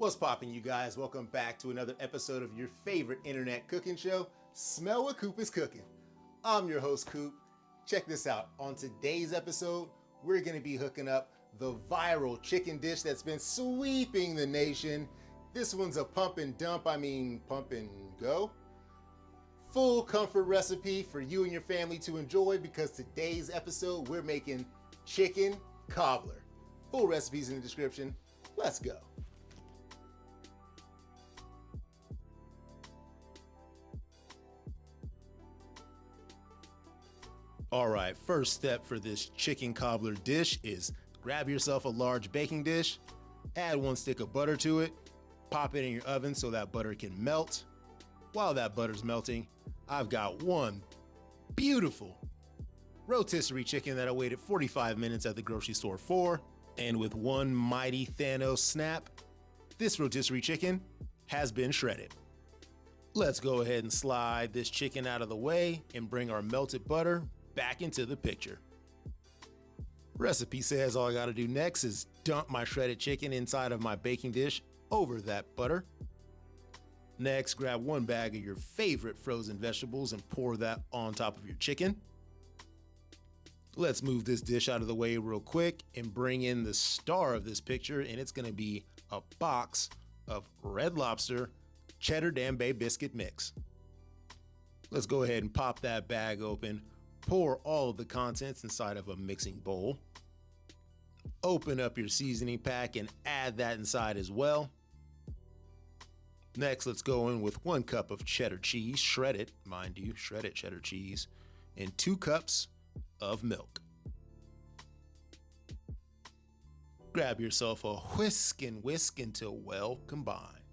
What's poppin', you guys? Welcome back to another episode of your favorite internet cooking show, Smell What Coop is Cooking. I'm your host, Coop. Check this out. On today's episode, we're gonna be hooking up the viral chicken dish that's been sweeping the nation. This one's a pump and dump, pump and go. Full comfort recipe for you and your family to enjoy because today's episode, we're making chicken cobbler. Full recipes in the description. Let's go. All right, first step for this chicken cobbler dish is grab yourself a large baking dish, add 1 stick of butter to it, pop it in your oven so that butter can melt. While that butter's melting, I've got one beautiful rotisserie chicken that I waited 45 minutes at the grocery store for, and with one mighty Thanos snap, this rotisserie chicken has been shredded. Let's go ahead and slide this chicken out of the way and bring our melted butter back into the picture. Recipe says all I gotta do next is dump my shredded chicken inside of my baking dish over that butter. Next, grab 1 bag of your favorite frozen vegetables and pour that on top of your chicken. Let's move this dish out of the way real quick and bring in the star of this picture, and it's gonna be a box of Red Lobster cheddar dambe biscuit mix. Let's go ahead and pop that bag open. Pour all of the contents inside of a mixing bowl. Open up your seasoning pack and add that inside as well. Next, let's go in with 1 cup of cheddar cheese, shredded, mind you, shredded cheddar cheese, and 2 cups of milk. Grab yourself a whisk and whisk until well combined.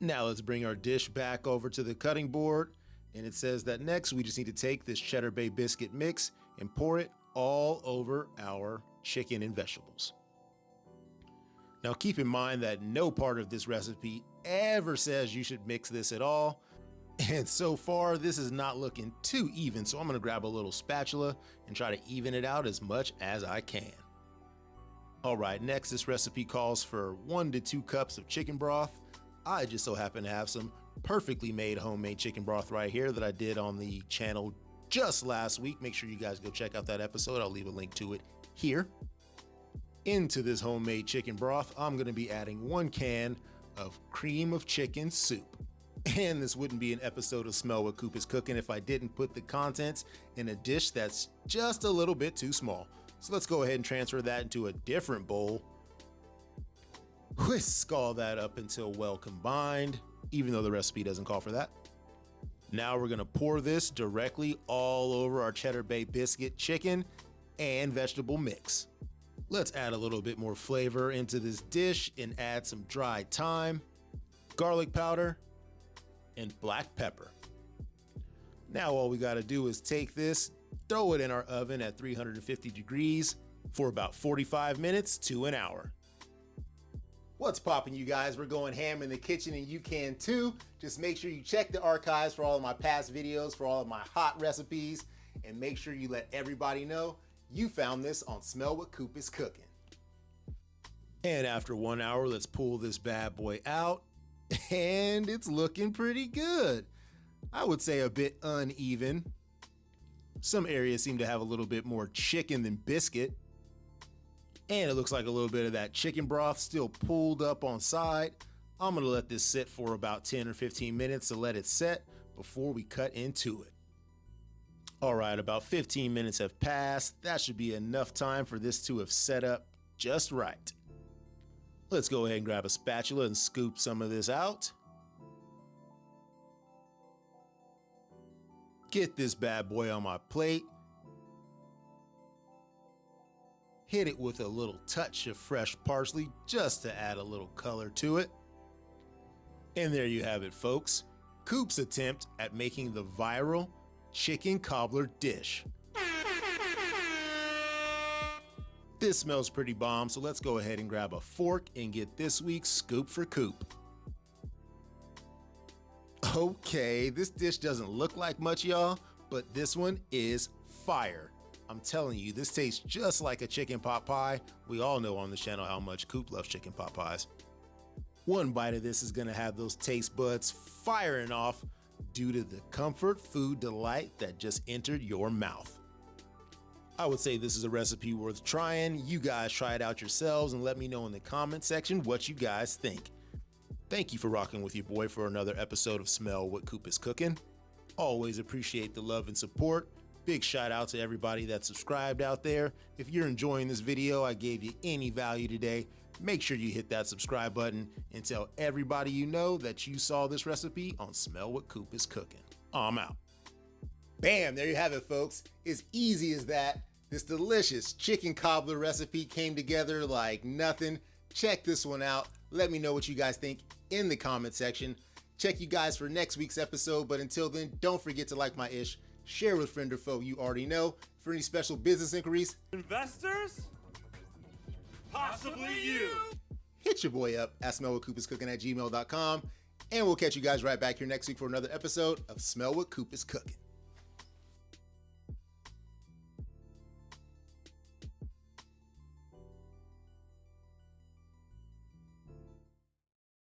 Now let's bring our dish back over to the cutting board. And it says that next we just need to take this cheddar bay biscuit mix and pour it all over our chicken and vegetables. Now keep in mind that no part of this recipe ever says you should mix this at all. And so far this is not looking too even, so I'm gonna grab a little spatula and try to even it out as much as I can. All right, next this recipe calls for 1 to 2 cups of chicken broth. I just so happen to have some perfectly made homemade chicken broth right here that I did on the channel just last week. Make sure you guys go check out that episode. I'll leave a link to it here. Into this homemade chicken broth, I'm going to be adding 1 can of cream of chicken soup. And this wouldn't be an episode of Smell What Coop is Cooking if I didn't put the contents in a dish that's just a little bit too small. So let's go ahead and transfer that into a different bowl. Whisk all that up until well combined, even though the recipe doesn't call for that. Now we're gonna pour this directly all over our cheddar bay biscuit chicken and vegetable mix. Let's add a little bit more flavor into this dish and add some dried thyme, garlic powder, and black pepper. Now all we gotta do is take this, throw it in our oven at 350 degrees for about 45 minutes to an hour. What's poppin', you guys? We're going ham in the kitchen and you can too. Just make sure you check the archives for all of my past videos, for all of my hot recipes, and make sure you let everybody know you found this on Smell What Coop is Cooking. And after 1 hour, let's pull this bad boy out, and it's looking pretty good. I would say a bit uneven. Some areas seem to have a little bit more chicken than biscuit. And it looks like a little bit of that chicken broth still pulled up on side. I'm gonna let this sit for about 10 or 15 minutes to let it set before we cut into it. All right, about 15 minutes have passed. That should be enough time for this to have set up just right. Let's go ahead and grab a spatula and scoop some of this out. Get this bad boy on my plate. Hit it with a little touch of fresh parsley just to add a little color to it. And there you have it, folks. Coop's attempt at making the viral chicken cobbler dish. This smells pretty bomb, so let's go ahead and grab a fork and get this week's scoop for Coop. Okay, this dish doesn't look like much, y'all, but this one is fire. I'm telling you, this tastes just like a chicken pot pie. We all know on the channel how much Coop loves chicken pot pies. One bite of this is gonna have those taste buds firing off due to the comfort food delight that just entered your mouth. I would say this is a recipe worth trying. You guys try it out yourselves and let me know in the comment section what you guys think. Thank you for rocking with your boy for another episode of Smell What Coop is Cooking. Always appreciate the love and support. Big shout out to everybody that subscribed out there. If you're enjoying this video, I gave you any value today, make sure you hit that subscribe button and tell everybody you know that you saw this recipe on Smell What Coop is Cooking. I'm out. Bam, there you have it, folks. As easy as that. This delicious chicken cobbler recipe came together like nothing. Check this one out. Let me know what you guys think in the comment section. Check you guys for next week's episode, but until then, don't forget to like my ish, share with friend or foe you already know. For any special business inquiries, investors, possibly you. Hit your boy up at smellwhatcoopiscooking@gmail.com, and we'll catch you guys right back here next week for another episode of Smell What Coop is Cooking.